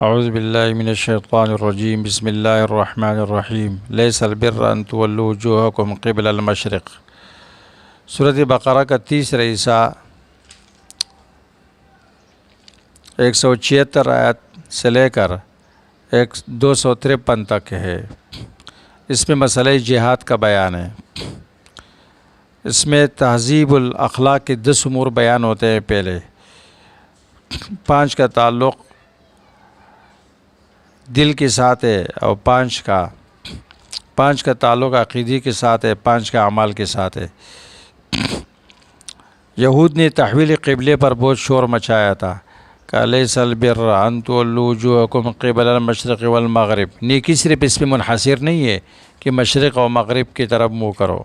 اعوذ باللہ من الشیطان الرجیم بسم اللہ الرحمن الرحیم لیس البر ان تولوا وجوہکم قبل المشرق۔ سورۃ بقرہ کا 30 حصہ 176 آیت سے لے کر 253 تک ہے۔ اس میں مسئلہ جہاد کا بیان ہے۔ اس میں تہذیب الاخلاق کے 10 امور بیان ہوتے ہیں۔ پہلے 5 کا تعلق دل کے ساتھ ہے اور 5 کا تعلق عقیدے کے ساتھ ہے، 5 کا اعمال کے ساتھ ہے۔ یہود نے تحویل قبلے پر بہت شور مچایا تھا کہ لیس البر ان تولوا وجوہکم قبل المشرق والمغرب۔ نیکی صرف اس میں منحصر نہیں ہے کہ مشرق اور مغرب کی طرف منہ کرو،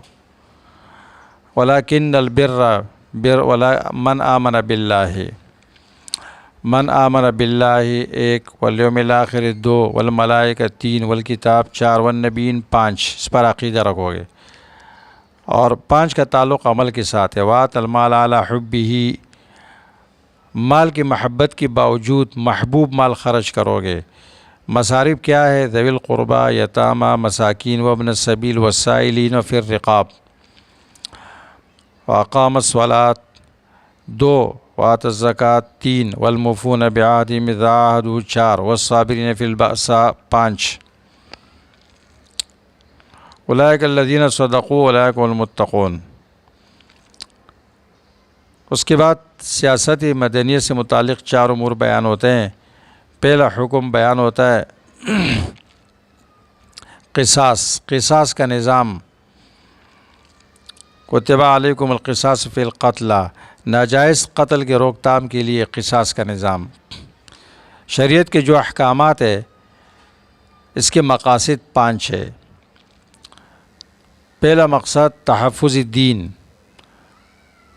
ولکن البر من آمن باللہ، من آمن باللہ 1، والیوم الآخر 2، والملائکہ 3، والکتاب 4، والنبیین 5۔ اس پر عقیدہ رکھو گے۔ اور 5 کا تعلق عمل کے ساتھ ہے۔ وآت المال علی حبہ، مال کی محبت کے باوجود محبوب مال خرچ کرو گے۔ مصارف کیا ہے؟ ذوی القربى، یتامى، مساکین، وابن السبیل، والسائلین، وفی الرقاب۔ واقام الصلاۃ 2، وآت الزکاۃ 3، والموفون بعہدہم اذا عاہدوا 4، والصابرین فی البأساء 5۔ اولئک الذین صدقوا اولئک هم المتقون۔ اس کے بعد سیاست مدنیہ سے متعلق 4 امور بیان ہوتے ہیں۔ پہلا حکم بیان ہوتا ہے قصاص کا نظام۔ کتب علیکم القصاص فی القتلی، ناجائز قتل کے روک تھام کے لیے قصاص کا نظام۔ شریعت کے جو احکامات ہے اس کے مقاصد 5 ہے۔ پہلا مقصد تحفظ دین۔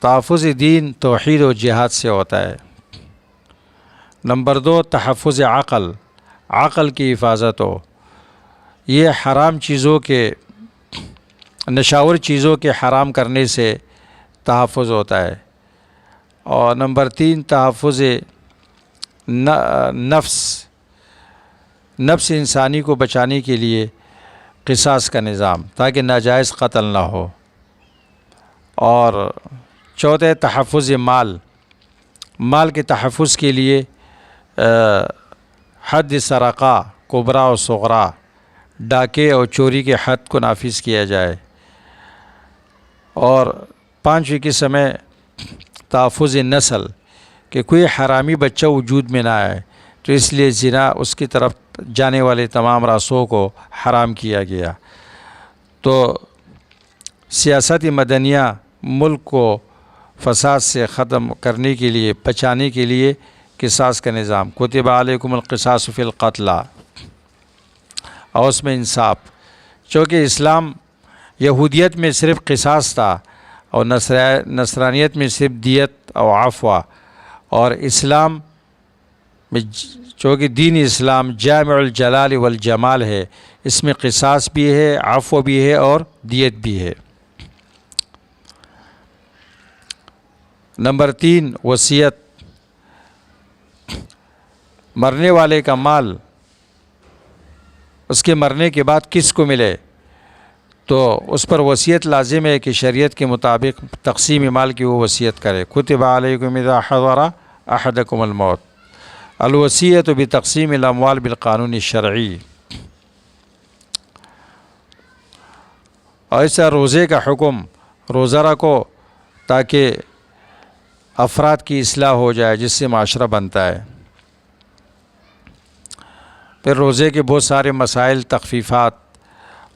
تحفظ دین توحید و جہاد سے ہوتا ہے۔ نمبر 2 تحفظ عقل کی حفاظت ہو۔ یہ حرام چیزوں کے، نشاور چیزوں کے حرام کرنے سے تحفظ ہوتا ہے۔ اور نمبر 3 تحفظ نفس انسانی کو بچانے کے لیے قصاص کا نظام، تاکہ ناجائز قتل نہ ہو۔ اور چوتھے تحفظ مال کے تحفظ کے لیے حد سرقہ کبریٰ و صغریٰ، ڈاکے اور چوری کے حد کو نافذ کیا جائے۔ اور 5ویں قسم ہے تحفظ نسل، کہ کوئی حرامی بچہ وجود میں نہ آئے، تو اس لیے زنا اس کی طرف جانے والے تمام راستوں کو حرام کیا گیا۔ تو سیاست مدنیہ ملک کو فساد سے ختم کرنے کے لیے، بچانے کے لیے قصاص کا نظام۔ کتب علیکم القصاص فی القتلی، اور اس میں انصاف۔ چونکہ اسلام یہودیت میں صرف قصاص تھا، اور نصرانیت میں صرف دیت اور عفو، اور اسلام میں چونکہ دین اسلام جامع الجلال والجمال ہے، اس میں قصاص بھی ہے، عفو بھی ہے، اور دیت بھی ہے۔ نمبر 3 وصیت۔ مرنے والے کا مال اس کے مرنے کے بعد کس کو ملے، تو اس پر وصیت لازم ہے کہ شریعت کے مطابق تقسیم مال کی وہ وصیت کرے۔ کتب علیکم اذا حضر احدکم الموت الوصیۃ بتقسیم الاموال بالقانون الشرعی۔ اور ایسا روزے کا حکم، روزہ رکھو تاکہ افراد کی اصلاح ہو جائے، جس سے معاشرہ بنتا ہے۔ پھر روزے کے بہت سارے مسائل، تخفیفات،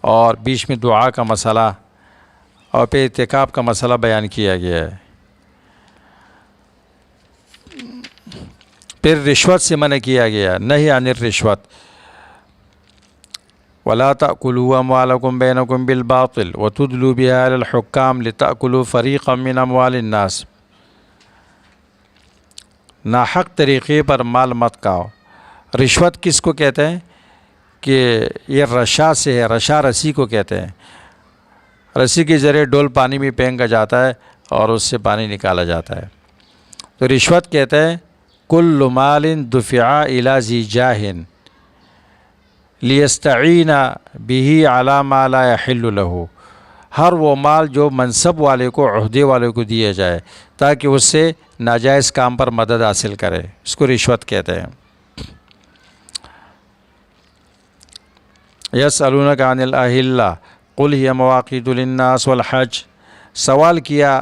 اور بیچ میں دعا کا مسئلہ، اور پھر اعتکاف کا مسئلہ بیان کیا گیا ہے۔ پھر رشوت سے منع کیا گیا، نہی عن الرشوت۔ وَلَا تَأْكُلُوا أَمْوَالَكُمْ بَيْنَكُمْ بِالْبَاطِلِ وَتُدْلُوا بِهَا إِلَى الْحُكَّامِ لِتَأْكُلُوا فَرِيقًا مِنْ أَمْوَالِ النَّاسِ۔ ناحق طریقے پر مال مت کھاؤ۔ رشوت کس کو کہتے ہیں؟ کہ یہ رشا سے ہے، رشا رسی کو کہتے ہیں۔ رسی کے ذریعے ڈول پانی میں پھینکا جاتا ہے اور اس سے پانی نکالا جاتا ہے، تو رشوت کہتے ہیں کل مال دفع الی ذی جاہ لیستعین بہ علی ما لا یحل لہ، ہر وہ مال جو منصب والے کو، عہدے والے کو دیا جائے تاکہ اس سے ناجائز کام پر مدد حاصل کرے، اس کو رشوت کہتے ہیں۔ یسألونک عن الاہلہ قل ہی مواقیت للناس والحج، سوال کیا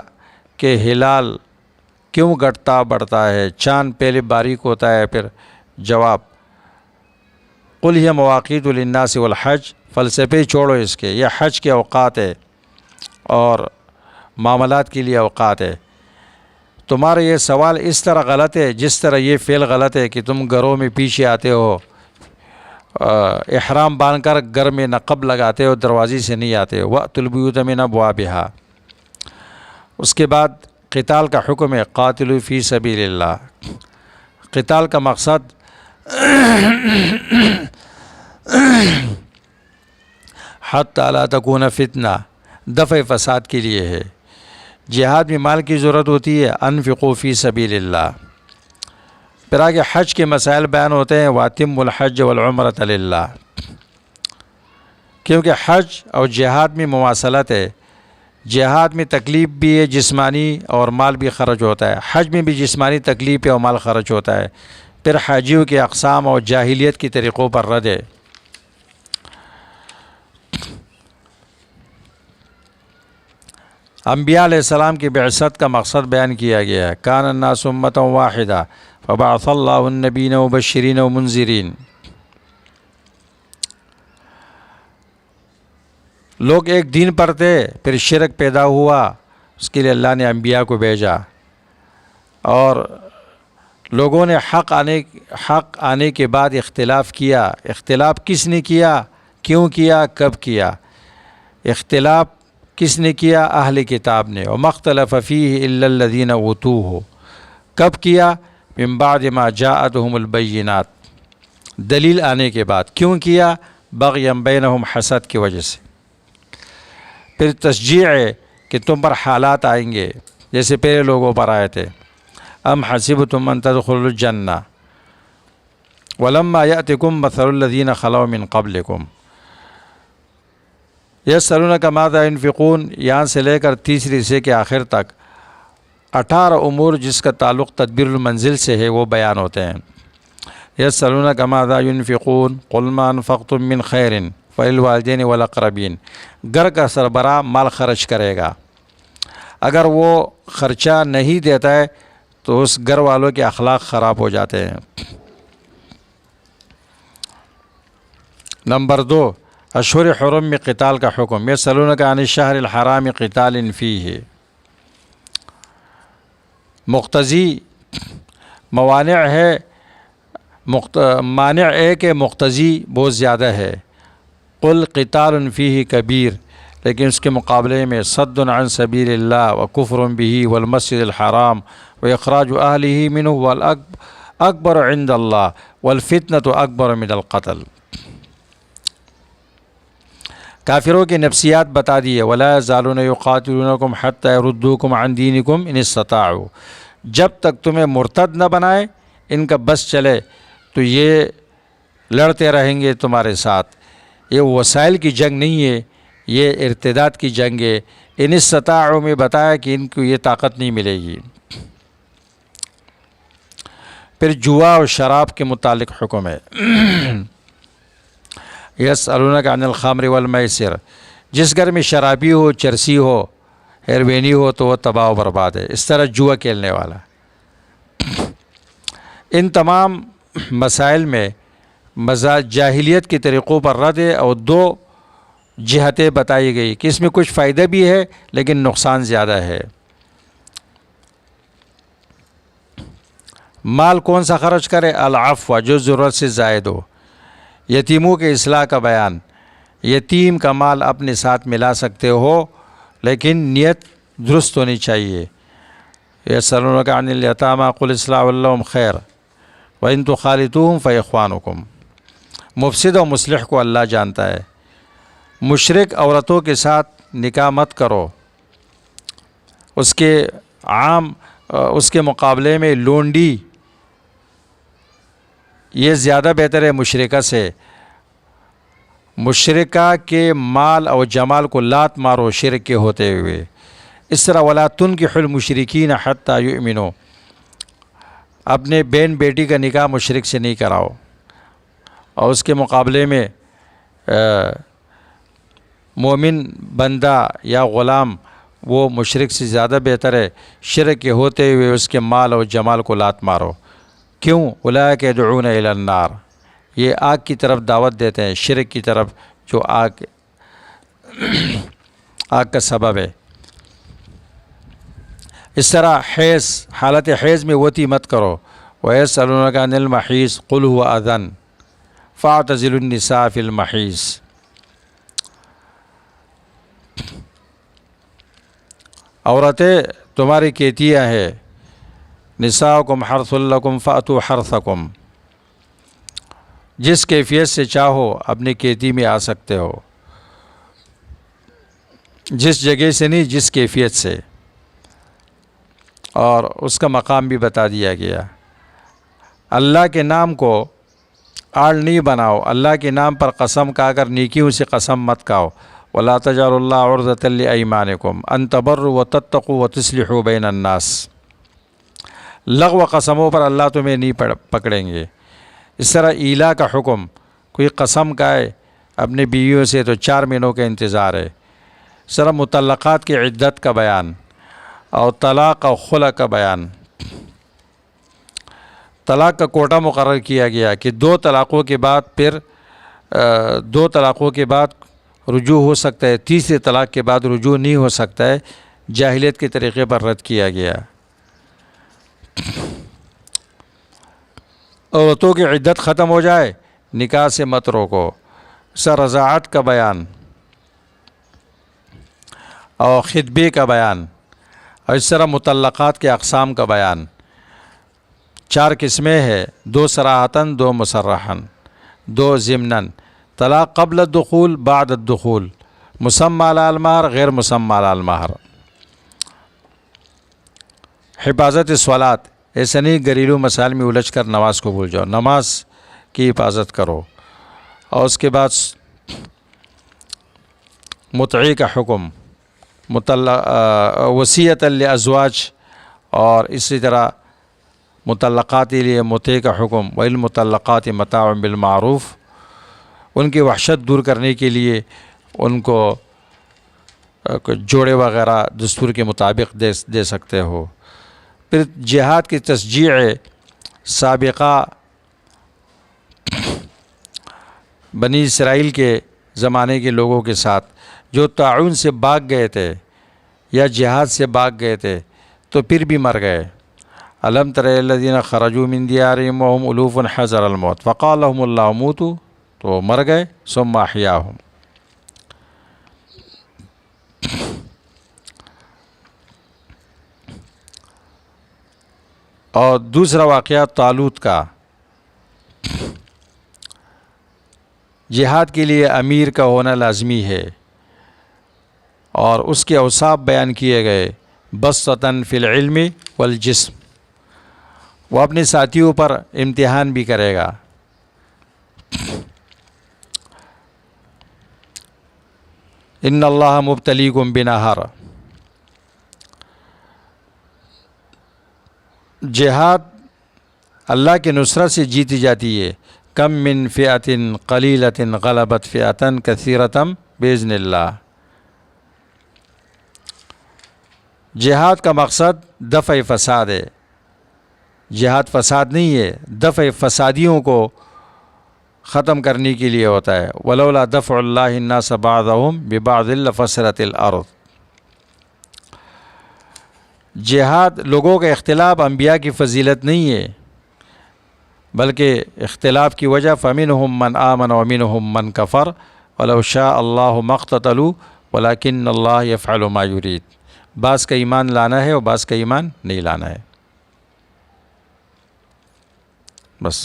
کہ ہلال کیوں گھٹتا بڑھتا ہے، چاند پہلے باریک ہوتا ہے پھر جواب قل ہی مواقیت للناس والحج، فلسفے چھوڑو اس کے، یہ حج کے اوقات ہے اور معاملات کے لیے اوقات ہے۔ تمہارا یہ سوال اس طرح غلط ہے جس طرح یہ فعل غلط ہے کہ تم گھروں میں پیچھے آتے ہو، احرام باندھ کر گھر میں نقب لگاتے ہو، دروازے سے نہیں آتے ہو۔ وَأْتُوا الْبُيُوتَ مِنْ أَبْوَابِهَا، اس کے بعد قتال کا حکم ہے، قاتلوا فی سبیل اللہ۔ قتال کا مقصد حتی لا تکون فتنہ، دفع فساد کے لیے ہے۔ جہاد میں مال کی ضرورت ہوتی ہے، انفقوا فی سبیل اللہ۔ پھر آگے حج کے مسائل بیان ہوتے ہیں، وَأَتِمُّوا الْحَجَّ وَالْعُمْرَةَ لِلَّهِ، کیونکہ حج اور جہاد میں مواصلت ہے۔ جہاد میں تکلیف بھی ہے جسمانی اور مال بھی خرچ ہوتا ہے، حج میں بھی جسمانی تکلیف ہے اور مال خرچ ہوتا ہے۔ پھر حاجیوں کے اقسام اور جاہلیت کے طریقوں پر رد ہے۔ انبیاء علیہ السلام کی بعثت کا مقصد بیان کیا گیا ہے، کان الناس امۃ واحدہ فبعث اللہ النبیین مبشرین ومنذرین۔ لوگ ایک دین پر تھے، پھر شرک پیدا ہوا، اس کے لیے اللہ نے انبیاء کو بھیجا، اور لوگوں نے حق آنے کے بعد اختلاف کیا۔ اختلاف کس نے کیا، کیوں کیا، کب کیا؟ اختلاف کس نے کیا؟ اہل کتاب نے۔ وَمَا اخْتَلَفَ فِيهِ إِلَّا الَّذِينَ أُوتُوهُ، کب کیا؟ من بعد ما جاءتهم البینات، دلیل آنے کے بعد۔ کیوں کیا؟ بغیا بینہم، حسد کی وجہ سے۔ پھر تشجیع ہے کہ تم پر حالات آئیں گے جیسے پہلے لوگوں پر آئے تھے۔ ام حسبتم ان تدخلوا الجنہ ولما یأتکم مثل الذین خلوا من قبلکم یسألونک ماذا ينفقون، یہاں سے لے کر تیسری حصے کے آخر تک 18 امور جس کا تعلق تدبیر المنزل سے ہے وہ بیان ہوتے ہیں۔ یسألونک ماذا ينفقون قل ما انفقتم من خیر فللوالدین والاقربین، گھر کا سربراہ مال خرچ کرے گا، اگر وہ خرچہ نہیں دیتا ہے تو اس گھر والوں کے اخلاق خراب ہو جاتے ہیں۔ نمبر 2، اشہر حرم میں قتال کا حکم۔ یسألونک عن الشہر الحرام قتال فیہ، مقتضی موانع ہے، مانع ہے کہ مقتضی بہت زیادہ ہے۔ قل قتال فیہ کبیر، لیکن اس کے مقابلے میں صد عن سبیل اللہ وکفر بہ والمسجد الحرام واخراج اہلہ منہ والاکبر عند اللہ والفتنۃ اکبر من القتل۔ کافروں کی نفسیات بتا دیے، ولا یزالون یقاتلونکم حتی یردوکم عن دینکم ان استطاعوا، جب تک تمہیں مرتد نہ بنائے، ان کا بس چلے تو یہ لڑتے رہیں گے تمہارے ساتھ۔ یہ وسائل کی جنگ نہیں ہے، یہ ارتداد کی جنگ ہے۔ ان استطاعوا میں بتایا کہ ان کو یہ طاقت نہیں ملے گی۔ پھر جوا اور شراب کے متعلق حکم ہے۔ یسألونک عن الخمر والمیسر، جس گھر میں شرابی ہو، چرسی ہو، ہیروینی ہو تو وہ تباہ و برباد ہے، اس طرح جوا کھیلنے والا۔ ان تمام مسائل میں جاہلیت کے طریقوں پر رد ہے، اور 2 جہتیں بتائی گئی کہ اس میں کچھ فائدہ بھی ہے لیکن نقصان زیادہ ہے۔ مال کون سا خرچ کرے؟ العفو، جو ضرورت سے زائد ہو۔ یتیموں کے اصلاح کا بیان، یتیم کا مال اپنے ساتھ ملا سکتے ہو لیکن نیت درست ہونی چاہیے۔ یسألونک عن الیتامی قل اصلاح لہم خیر وان تخالطوہم فاخوانکم، مفسد و مصلح کو اللہ جانتا ہے۔ مشرک عورتوں کے ساتھ نکاح مت کرو، اس کے مقابلے میں لونڈی یہ زیادہ بہتر ہے مشرکہ سے، مشرکہ کے مال اور جمال کو لات مارو شرک کے ہوتے ہوئے۔ اس طرح ولا تنکحوا المشرکین حتی یؤمنوا، اپنے بہن بیٹی کا نکاح مشرک سے نہیں کراؤ، اور اس کے مقابلے میں مومن بندہ یا غلام وہ مشرک سے زیادہ بہتر ہے، شرک کے ہوتے ہوئے اس کے مال اور جمال کو لات مارو۔ کیوں؟ اولئک یدعون الی النار، یہ آگ کی طرف دعوت دیتے ہیں، شرک کی طرف جو آگ کا سبب ہے۔ اس طرح حیض، حالت حیض میں وطی مت کرو۔ وَيَسْأَلُونَكَ عَنِ الْمَحِيضِ قُلْ هُوَ أَذًى فَاعْتَزِلُوا النِّسَاءَ فِي الْمَحِيضِ۔ عورتیں تمہاری کیتیاں ہیں، نساؤکم حرث لکم فأتوا حرثکم، جس کیفیت سے چاہو اپنی کیتی میں آ سکتے ہو، جس جگہ سے نہیں، جس کیفیت سے، اور اس کا مقام بھی بتا دیا گیا۔ اللہ کے نام کو آڑ نہیں بناؤ، اللہ کے نام پر قسم کھا کر نیکیوں سے قسم مت کھاؤ۔ وَلَا تَجْعَلُوا اللَّهَ عُرْضَةً لِأَيْمَانِكُمْ أَن تَبَرُّوا وَتَتَّقُوا وَتُصْلِحُوا بَيْنَ النَّاسِ، لغو قسموں پر اللہ تمہیں نہیں پکڑیں گے۔ اس طرح ایلا کا حکم، کوئی قسم کھائے اپنے بیویوں سے تو 4 مہینوں کا انتظار ہے۔ اس طرح مطلقات کی عدت کا بیان اور طلاق اور خلع کا بیان۔ طلاق کا کوٹا مقرر کیا گیا کہ 2 طلاقوں کے بعد پھر 2 طلاقوں کے بعد رجوع ہو سکتا ہے، تیسرے طلاق کے بعد رجوع نہیں ہو سکتا ہے، جاہلیت کے طریقے پر رد کیا گیا۔ عورتوں کی عدت ختم ہو جائے نکاح سے مت روکو۔ رضاعت کا بیان اور خطبے کا بیان، اور اس طرح مطلقات کے اقسام کا بیان۔ 4 قسمیں ہیں، 2 صراحتاً، 2 مصرحاً، 2 ضمناً۔ طلاق قبل الدخول، بعد الدخول، مسمى علی المہر، غیر مسمى علی المہر۔ حفاظت صلات، ایسا نہیں گھریلو مسائل میں الجھ کر نماز کو بھول جاؤ، نماز کی حفاظت کرو۔ اور اس کے بعد متعی کا حکم، وصیۃ للازواج، اور اسی طرح مطلقات کے لیے متعی کا حکم، والمطلقات متاع بالمعروف، ان کی وحشت دور کرنے کے لیے ان کو جوڑے وغیرہ دستور کے مطابق دے سکتے ہو۔ پھر جہاد کی تشجیع سابقہ بنی اسرائیل کے زمانے کے لوگوں کے ساتھ جو طاعون سے بھاگ گئے تھے یا جہاد سے بھاگ گئے تھے تو پھر بھی مر گئے۔ الم تر الذین خرجوا من دیارہم وهم الوف حذر الموت فقال لهم اللہ موتوا، تو مر گئے، ثم احیاہم۔ اور دوسرا واقعہ طالوت کا، جہاد کے لیے امیر کا ہونا لازمی ہے، اور اس کے اوصاف بیان کیے گئے، بسطۃ فی العلم والجسم، وہ اپنے ساتھیوں پر امتحان بھی کرے گا۔ ان اللہ مبتلیکم بنہر، جہاد اللہ کے نصرت سے جیتی جاتی ہے۔ کم من فئۃ قلیلۃ غلبت فئۃ کثیرۃ باذن اللہ۔ جہاد کا مقصد دفع فساد ہے، جہاد فساد نہیں ہے، دفع فسادیوں کو ختم کرنے کے لیے ہوتا ہے۔ ولولا دفع اللہ الناس بعضهم ببعض لفسدت الارض۔ جہاد لوگوں کا اختلاف انبیاء کی فضیلت نہیں ہے، بلکہ اختلاف کی وجہ فمنہم من آمن ومنہم من کفر ولو شاء اللہ ما اقتتلوا ولکن اللہ یفعل ما یرید۔ بعض کا ایمان لانا ہے اور بعض کا ایمان نہیں لانا ہے، بس۔